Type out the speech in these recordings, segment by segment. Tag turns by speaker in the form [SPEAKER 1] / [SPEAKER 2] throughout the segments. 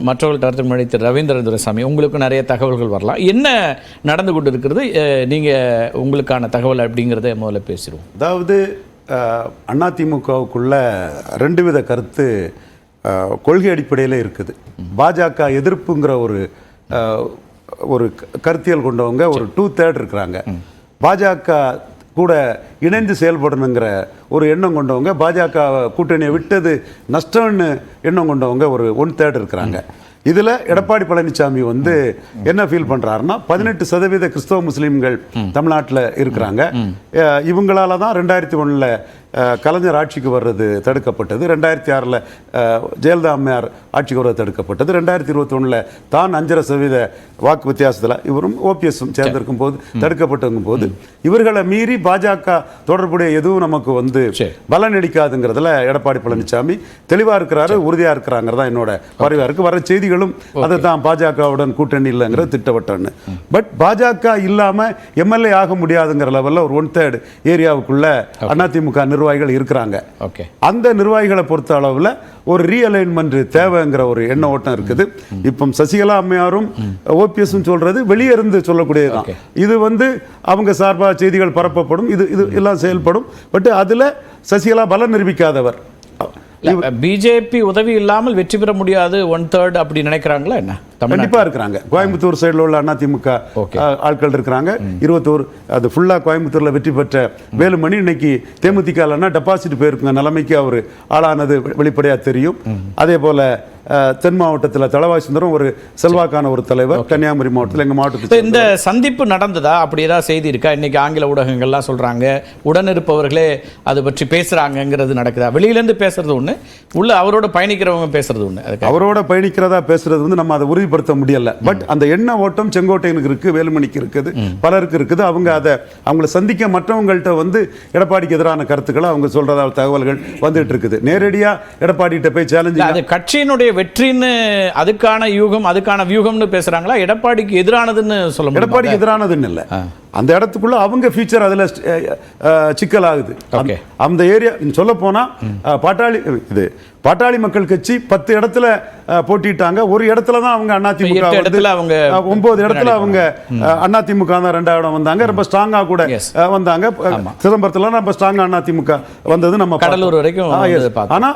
[SPEAKER 1] மற்றவர்கள் கருத்து முன்னாடி திரு ரவீந்திரன் துரைசாமி, உங்களுக்கு நிறைய தகவல்கள் வரலாம். என்ன நடந்து கொண்டு இருக்கிறது, நீங்கள் உங்களுக்கான தகவல் அப்படிங்கிறத முதல்ல பேசிடுவோம்.
[SPEAKER 2] அதாவது அதிமுகவுக்குள்ள ரெண்டு வித கருத்து கொள்கை அடிப்படையில் இருக்குது. பாஜக எதிர்ப்புங்கிற ஒரு கருத்தியல் கொண்டவங்க ஒரு 2/3 இருக்கிறாங்க. பாஜக கூட இணைந்து செயல்படணுங்கிற ஒரு எண்ணம் கொண்டவங்க, பாஜக கூட்டணியை விட்டது நஷ்டம்னு எண்ணம் கொண்டவங்க ஒரு 1/3 இருக்கிறாங்க. இதில் எடப்பாடி பழனிசாமி வந்து என்ன ஃபீல் பண்ணுறாருன்னா 18% கிறிஸ்தவ முஸ்லீம்கள் தமிழ்நாட்டில் இருக்கிறாங்க. இவங்களால தான் 2001 கலைஞர் ஆட்சிக்கு வர்றது தடுக்கப்பட்டது, 2006 ஜெயலலிதா அம்மையார் ஆட்சிக்கு வர்றது தடுக்கப்பட்டது, 2021 தான் 5.5% வாக்கு வித்தியாசத்தில் இவரும் ஓபிஎஸும் சேர்ந்திருக்கும் போது தடுக்கப்பட்டிருக்கும் போது இவர்களை மீறி பாஜக தொடர்புடைய எதுவும் நமக்கு வந்து பலன் அளிக்காதுங்கிறதுல எடப்பாடி பழனிசாமி தெளிவாக இருக்கிறாரு, உறுதியாக இருக்கிறாங்கிறதா என்னோட பார்வையாக இருக்குது. வர செய்திகளும் அதை தான் பாஜகவுடன் கூட்டணி இல்லைங்கிற திட்டவட்டன்னு. பட் பாஜக இல்லாமல் எம்எல்ஏ ஆக முடியாதுங்கிற லெவலில் ஒரு 1/3 ஏரியாவுக்குள்ள அதிமுக நிர்வாகிகள் இருக்கிறாங்க. அந்த நிர்வாகிகளை பொறுத்த அளவில் ஒரு ரீஅலைன்மெண்ட் தேவைங்கிற ஒரு எண்ண ஓட்டம் இருக்குது. இப்போ சசிகலா அம்மையாரும் ஓபிஎஸும் சொல்றது வெளியே இருந்து சொல்லக்கூடியதுதான். இது வந்து அவங்க சார்பாக செய்திகள் பரப்பப்படும், இது எல்லாம் செயல்படும். பட் அதுல சசிகலா பலம் நிரூபிக்காதவர்.
[SPEAKER 1] பிஜேபி உதவி இல்லாமல் வெற்றி பெற முடியாது 1/3 அப்படி நினைக்கிறாங்களா என்ன?
[SPEAKER 2] கண்டிப்பா இருக்கிறாங்க. கோயம்புத்தூர் சைடில் உள்ள அதிமுக ஆட்கள் இருக்கிறாங்க. 21 அது ஃபுல்லா கோயம்புத்தூர்ல வெற்றி பெற்ற வேலுமணி இன்னைக்கு தேமுதிக டெபாசிட் போயிருக்குங்க நிலைமைக்கு அவர் ஆளானது வெளிப்படையா தெரியும். அதே போல தென் மாவட்டத்தில் தளவாய் சுந்தரம் ஒரு செல்வாக்கான ஒரு தலைவர். கன்னியாகுமரி மாவட்டத்தில் எங்கள் மாவட்டத்தில்
[SPEAKER 1] இந்த சந்திப்பு நடந்ததா? அப்படி ஏதாவது செய்தி இருக்கா? இன்னைக்கு ஆங்கில ஊடகங்கள்லாம் சொல்றாங்க, உடனிருப்பவர்களே அது பற்றி பேசுறாங்கிறது நடக்குதா? வெளியிலேருந்து பேசுறது ஒன்று, உள்ள அவரோட பயணிக்கிறவங்க பேசுறது ஒன்று.
[SPEAKER 2] அவரோட பயணிக்கிறதா பேசுறது வந்து நம்ம அதை உறுதிப்படுத்த முடியல. பட் அந்த எண்ண ஓட்டம் செங்கோட்டையனுக்கு இருக்கு, வேலுமணிக்கு இருக்குது, பலருக்கு இருக்குது. அவங்க அதை அவங்களை சந்திக்க மற்றவங்கள்ட்ட வந்து எடப்பாடிக்கு எதிரான கருத்துக்களை அவங்க சொல்றதா தகவல்கள் வந்துட்டு இருக்குது. நேரடியா எடப்பாடிட்ட போய் சேலஞ்ச்
[SPEAKER 1] அது கட்சியினுடைய வெற்றின்னு அதுக்கான யூகம் அதுக்கான வியூகம்னு பேசுறாங்களா? எடப்பாடிக்கு எதிரானதுன்னு சொல்ல முடியும்?
[SPEAKER 2] எடப்பாடிக்கு எதிரானதுன்னு இல்லை, அந்த இடத்துக்குள்ள அவங்க ஃபியூச்சர் அதுல சிக்கல் ஆகுது. அந்த ஏரியா சொல்ல போனா பாட்டாளி மக்கள் கட்சி 10 இடத்துல போட்டிட்டாங்க. ஒரு இடத்துல தான் அவங்க அதிமுக 9 இடத்துல அவங்க அதிமுக தான் 2ஆம் இடம் வந்தாங்க. ரொம்ப ஸ்ட்ராங்கா கூட வந்தாங்க. சிதம்பரத்துல ரொம்ப ஸ்ட்ராங்கா அதிமுக வந்தது நம்ம
[SPEAKER 1] கடலூர் வரைக்கும்.
[SPEAKER 2] ஆனா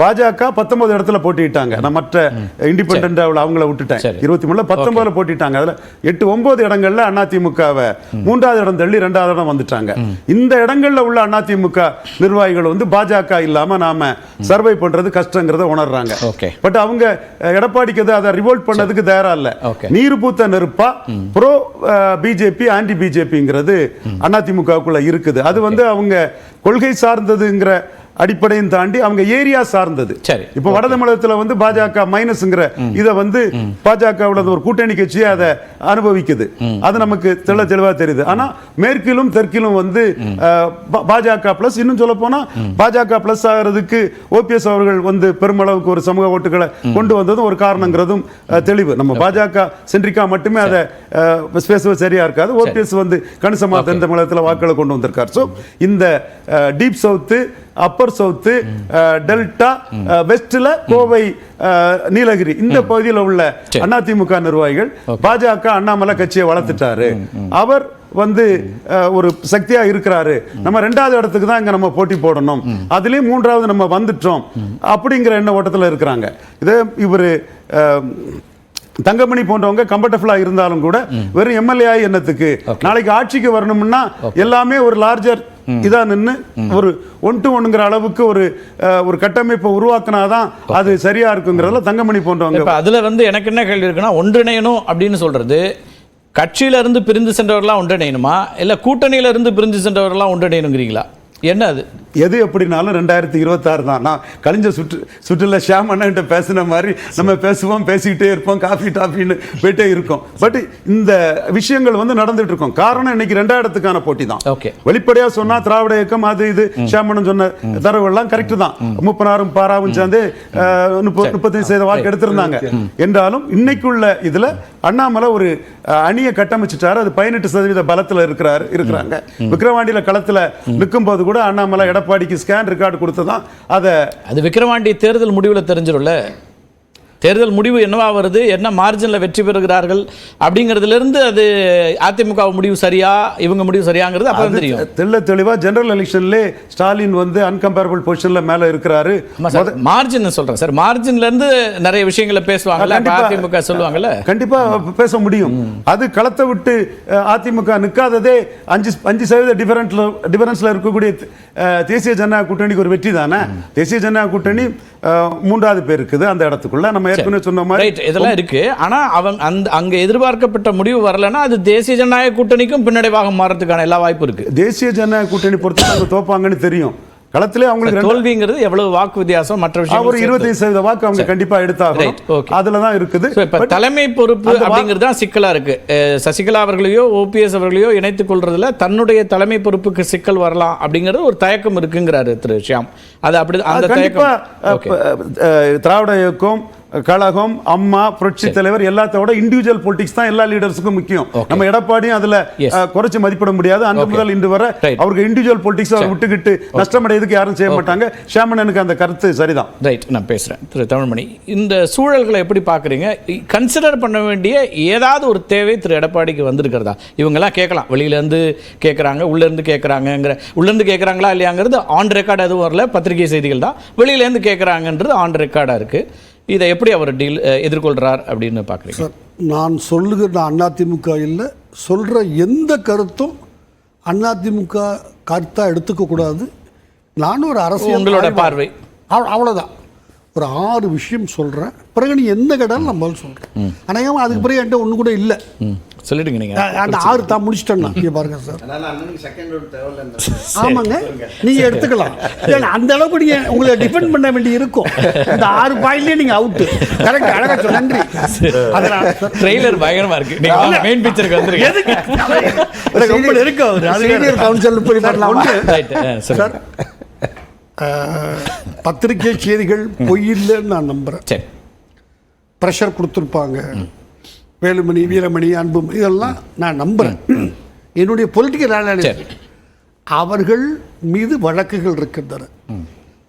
[SPEAKER 2] பாஜக 19 இடத்துல போட்டிட்டாங்க. நான் மற்ற இண்டிபெண்டன்ட் அவங்கள விட்டுட்டேன். 23 19 போட்டிட்டாங்க. அதுல 8-9 இடங்கள்ல அதிமுக 3ஆவது இடம் தள்ளி 2ஆவது இடம் வந்துட்டாங்க. இந்த இடங்கள்ல உள்ள அதிமுக நிர்வாகிகள் வந்து பாஜக இல்லாம நாம சர்வை பண்றது கஷ்டங்கிறத உணர்றாங்க. பட் அவங்க எடப்பாடிக்கு அதை ரிவோல்ட் பண்ணதுக்கு தயாரா இல்ல. நீர் பூத்த நெருப்பா ப்ரோ பிஜேபி ஆன்டி பிஜேபிங்கிறது அதிமுகவுக்குள்ள இருக்குது. அது வந்து அவங்க கொள்கை சார்ந்ததுங்கிற அடிப்படையும் தாண்டி அவங்க ஏரியா சார்ந்தது. இப்ப வட தமிழகத்துல வந்து பாஜக மைனஸ்ங்கிற இதை வந்து பாஜக ஒரு கூட்டணி கட்சியை அதை அனுபவிக்குது. அது நமக்கு தெளிவா தெரியுது. ஆனா மேற்கிலும் தெற்கிலும் வந்து பாஜக பிளஸ், இன்னும் சொல்ல போனா பாஜக பிளஸ் ஆகிறதுக்கு ஓபிஎஸ் அவர்கள் வந்து பெருமளவுக்கு ஒரு சமூக ஓட்டுகளை கொண்டு வந்ததும் ஒரு காரணங்கிறதும் தெளிவு. நம்ம பாஜக சென்ட்ரிக்கா மட்டுமே அதை பேசுவது சரியா இருக்காது. ஓபிஎஸ் வந்து கணிசமா தென் தமிழகத்தில் வாக்குகளை கொண்டு வந்திருக்கார். ஸோ இந்த deep south, upper south, delta, வெஸ்ட்ல கோவை, நீலகிரி இந்த பகுதியில் உள்ள அதிமுக நிர்வாகிகள் பாஜக அண்ணாமலை கட்சியை வளர்த்துட்டாரு, அவர் வந்து ஒரு சக்தியா இருக்கிறாரு, நம்ம 2ஆவது இடத்துக்கு தான் இங்க நம்ம போட்டி போடணும், அதுலயும் 3ஆவது நம்ம வந்துட்டோம் அப்படிங்கிற எண்ண ஓட்டத்தில் இருக்கிறாங்க. இது இவரு தங்கமணி போன்றவங்க கம்ஃபர்டபுளா இருந்தாலும் கூட வெறும் எம்எல்ஏ எண்ணத்துக்கு நாளைக்கு ஆட்சிக்கு வரணும்னா எல்லாமே ஒரு லார்ஜர் இதா நின்று ஒரு 1-to-1ங்கிற அளவுக்கு ஒரு கட்டமைப்பை உருவாக்குனாதான் அது சரியா இருக்குங்கிறதுல தங்கமணி போன்றவங்க.
[SPEAKER 1] அதுல வந்து எனக்கு என்ன கேள்வி இருக்குன்னா, ஒன்றிணையணும் அப்படின்னு சொல்றது கட்சியில இருந்து பிரிந்து சென்றவர்களாம் ஒன்றிணையணுமா, இல்ல கூட்டணியில இருந்து பிரிந்து சென்றவர்களாம் ஒன்றிணையணுங்கிறீங்களா? என்ன அது
[SPEAKER 2] எது எப்படினாலும் 2026 தான். நான் கழிஞ்ச சுற்றுல ஷாம் அண்ணன்கிட்ட பேசின மாதிரி நம்ம பேசுவோம், பேசிக்கிட்டே இருப்போம், காஃபி டாஃபின்னு போயிட்டே இருக்கோம். பட் இந்த விஷயங்கள் வந்து நடந்துட்டு இருக்கும். காரணம் இன்னைக்கு 2ஆம் இடத்துக்கான போட்டி தான். வெளிப்படையா சொன்னா திராவிட இயக்கம் அது இது ஷாமன் சொன்ன தரவுகள்லாம் கரெக்ட் தான். 36 பாராவும் சேர்ந்து 35% வாக்கு எடுத்திருந்தாங்க. என்றாலும் இன்னைக்குள்ள இதுல அண்ணாமலை ஒரு அணியை கட்டமைச்சிட்டாரு. அது 18% பலத்தில் இருக்கிறாங்க. விக்கிரவாண்டியில களத்துல நிற்கும் போது கூட அண்ணாமலை எடப்பாடிக்கு ஸ்கேன் ரெக்கார்டு கொடுத்ததான். அது
[SPEAKER 1] விக்கிரவாண்டி தேர்தல் முடிவில் தெரிஞ்சிடும்ல. தேர்தல் முடிவு என்னவா வருது, என்ன மார்ஜினில் வெற்றி பெறுகிறார்கள் அப்படிங்கிறதுலேருந்து அது அதிமுக முடிவு சரியா இவங்க முடிவு சரியாங்கிறது அப்போ தெரியும்.
[SPEAKER 2] தெள்ள தெளிவாக ஜெனரல் எலெக்ஷன்லே ஸ்டாலின் வந்து அன்கம்பேரபிள் பொசிஷனில் மேலே இருக்கிறாரு.
[SPEAKER 1] மார்ஜின் சொல்கிறேன் சார், மார்ஜின்லேருந்து நிறைய விஷயங்களை பேசுவாங்கல்ல, அதிமுக சொல்லுவாங்கல்ல,
[SPEAKER 2] கண்டிப்பாக பேச முடியும். அது களத்தை விட்டு அதிமுக நிற்காததே 5% டிஃபரன்ஸில் இருக்கக்கூடிய தேசிய ஜனநாயக கூட்டணிக்கு ஒரு வெற்றி தானே. தேசிய ஜனநாயக கூட்டணி 3வது பேர் இருக்குது அந்த இடத்துக்குள்ள. நம்ம ஏற்கனவே சொன்ன மாதிரி
[SPEAKER 1] இதெல்லாம் இருக்கு. ஆனா அங்க எதிர்பார்க்கப்பட்ட முடிவு வரலன்னா அது தேசிய ஜனநாயக கூட்டணிக்கும் பின்னடைவாக மாறதுக்கான எல்லா வாய்ப்பு இருக்கு.
[SPEAKER 2] தேசிய ஜனநாயக கூட்டணி பொறுத்து அவங்க தோப்பாங்கன்னு தெரியும். களத்திலே அவங்களுக்கு
[SPEAKER 1] தோல்விங்கிறது எவ்வளவு வாக்கு வித்தியாசம், மற்ற விஷயம்
[SPEAKER 2] ஒரு 25% வாக்கு அவங்க கண்டிப்பா எடுத்தாகணும். அதுல தான் இருக்குது.
[SPEAKER 1] இப்ப தலைமை பொறுப்பு அப்படிங்கிறது தான் சிக்கலா இருக்கு. சசிகலா அவர்களையோ ஓபிஎஸ் அவர்களையோ இணைத்துக் கொள்றதுல தன்னுடைய தலைமை பொறுப்புக்கு சிக்கல் வரலாம் அப்படிங்கிறது ஒரு தயக்கம் இருக்குங்கிறாரு திரு ஷியாம். அது அப்படி அந்த தயக்கம்
[SPEAKER 2] திராவிட இயக்கம், கழகம், அம்மா, புரட்சி தலைவர் எல்லாத்தோட இண்டிவிஜுவல் பொலிட்டிக்ஸ் தான் எல்லா லீடர்ஸுக்கும் முக்கியம். நம்ம எடப்பாடியும் அதுல குறைச்சு மதிப்பிட முடியாது. அன்று முதல் இன்று வரை அவருக்கு இண்டிவிஜுவல் பொலிட்டிக்ஸ் அவர் விட்டுக்கிட்டு நஷ்டமடையதுக்கு யாரும் செய்ய மாட்டாங்க. ஷியாமணனுக்கு அந்த கருத்து சரிதான்.
[SPEAKER 1] ரைட், நான் பேசுறேன். திரு தமிழ்மணி, இந்த சூழல்களை எப்படி பாக்குறீங்க? கன்சிடர் பண்ண வேண்டிய ஏதாவது ஒரு தேவை திரு எடப்பாடிக்கு வந்திருக்கிறதா? இவங்கெல்லாம் கேட்கலாம், வெளியில இருந்து கேட்கறாங்க, உள்ள இருந்து கேட்கறாங்கிற, உள்ள இருந்து கேட்கறாங்களா இல்லையாங்கிறது ஆன் ரெக்கார்டு எதுவும் வரல, பத்திரிகை செய்திகள் தான். வெளியில இருந்து கேட்கறாங்கன்றது ஆன் ரெக்கார்டா இருக்கு. இதை எப்படி அவர் எதிர்கொள்கிறார் அப்படின்னு பார்க்குறீங்க?
[SPEAKER 3] சார், நான் சொல்லுகிற அதிமுக இல்லை, சொல்கிற எந்த கருத்தும் அதிமுக கருத்தாக எடுத்துக்கக்கூடாது. நானும் ஒரு அரசியல்
[SPEAKER 1] உங்களோட பார்வை
[SPEAKER 3] அவ்வளோதான். ஒரு 6 விஷயம் சொல்கிறேன், பிறகு நீ எந்த கடன் நம்ம சொல்கிறேன். ஆனால் அதுக்கு பிறகு என்கிட்ட ஒன்று கூட இல்லை.
[SPEAKER 1] சொல்லிடுங்க நீங்கள்.
[SPEAKER 3] அந்த 6 தான் முடிச்சிட்டேன்னா இங்கே பாருங்க சார். ஆமாங்க, நீங்கள் எடுத்துக்கலாம். அந்த அளவுக்கு நீங்கள் உங்களை டிஃபெண்ட் பண்ண வேண்டி இருக்கும். இந்த 6 பாயிண்ட்லேயே நீங்கள் அவுட்டு. கரெக்ட், அழகாக சொல், நன்றி. அதனால்
[SPEAKER 1] ட்ரெய்லர் பயங்கரமாக இருக்கு. நீங்கள் மெயின் பிக்சருக்கு வந்துருங்க.
[SPEAKER 3] ரொம்ப நெருக்கம் அவர் சீனியர் கவுன்சில் போய் பண்ணலாம் சார். பத்திரிகை செய்திகள் பொய்யில்லைன்னு நான் நம்புகிறேன்.
[SPEAKER 1] சரி,
[SPEAKER 3] ப்ரெஷர் கொடுத்துருப்பாங்க, வேலுமணி, வீரமணி, அன்பு, இதெல்லாம் நான் நம்புகிறேன். என்னுடைய பொலிட்டிக்கல் அனாலிசிஸ், அவர்கள் மீது வழக்குகள் இருக்கின்றன.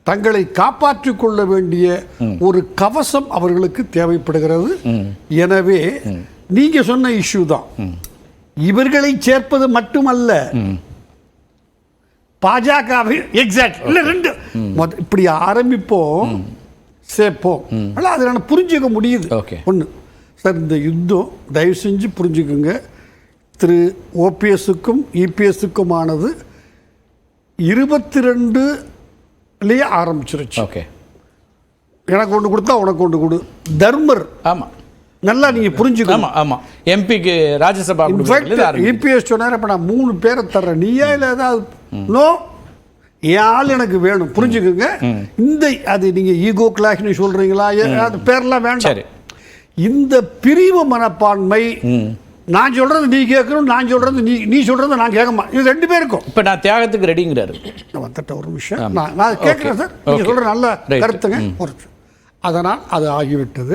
[SPEAKER 3] தங்களை காப்பாற்றிக் கொள்ள வேண்டிய ஒரு கவசம் அவர்களுக்கு தேவைப்படுகிறது. எனவே நீங்க சொன்ன இஷ்யூ தான், இவர்களை சேர்ப்பது மட்டுமல்ல, பாஜகவை எக்ஸாக்ட் இல்லை 2 இப்படி ஆரம்பிப்போம், சேர்ப்போம். அது நான் புரிஞ்சுக்க முடியுது. ஒன்று சார், இந்த யுத்தம் தயவு செஞ்சு புரிஞ்சுக்குங்க, திரு ஓபிஎஸ்ஸுக்கும் இபிஎஸ்ஸுக்குமானது 22லேயே ஆரம்பிச்சிருச்சு.
[SPEAKER 1] ஓகே,
[SPEAKER 3] எனக்கு ஒன்று கொடுத்தா உனக்கு ஒன்று கொடு, தர்மர்.
[SPEAKER 1] ஆமாம்,
[SPEAKER 3] நல்லா நீங்கள் புரிஞ்சுக்கணும்.
[SPEAKER 1] ஆமாம் ஆமாம், எம்பிக்கு ராஜ்யசபா
[SPEAKER 3] இபிஎஸ் சொன்னார், இப்போ நான் 3 பேரை தர்றேன், நீயா இல்லை ஏதாவது நோ, என் ஆள் எனக்கு வேணும். புரிஞ்சுக்குங்க. இந்த அது நீங்கள் ஈகோ கிளாக்னு சொல்கிறீங்களா, அது பேர்லாம் வேண்டாம். இந்த பிரிவு மனப்பான்மை, நான் சொல்றது நீ கேட்கணும், நான் சொல்றது நீ சொல்றது நான் கேட்கமா, இது 2 பேருக்கும்.
[SPEAKER 1] இப்போ நான் தியாகத்துக்கு ரெடிங்கிறாரு.
[SPEAKER 3] வந்துட்ட ஒரு விஷயம் நான் கேட்குறேன் சார், நீங்கள் சொல்கிற நல்ல கருத்துங்க. அதனால் அது ஆகிவிட்டது.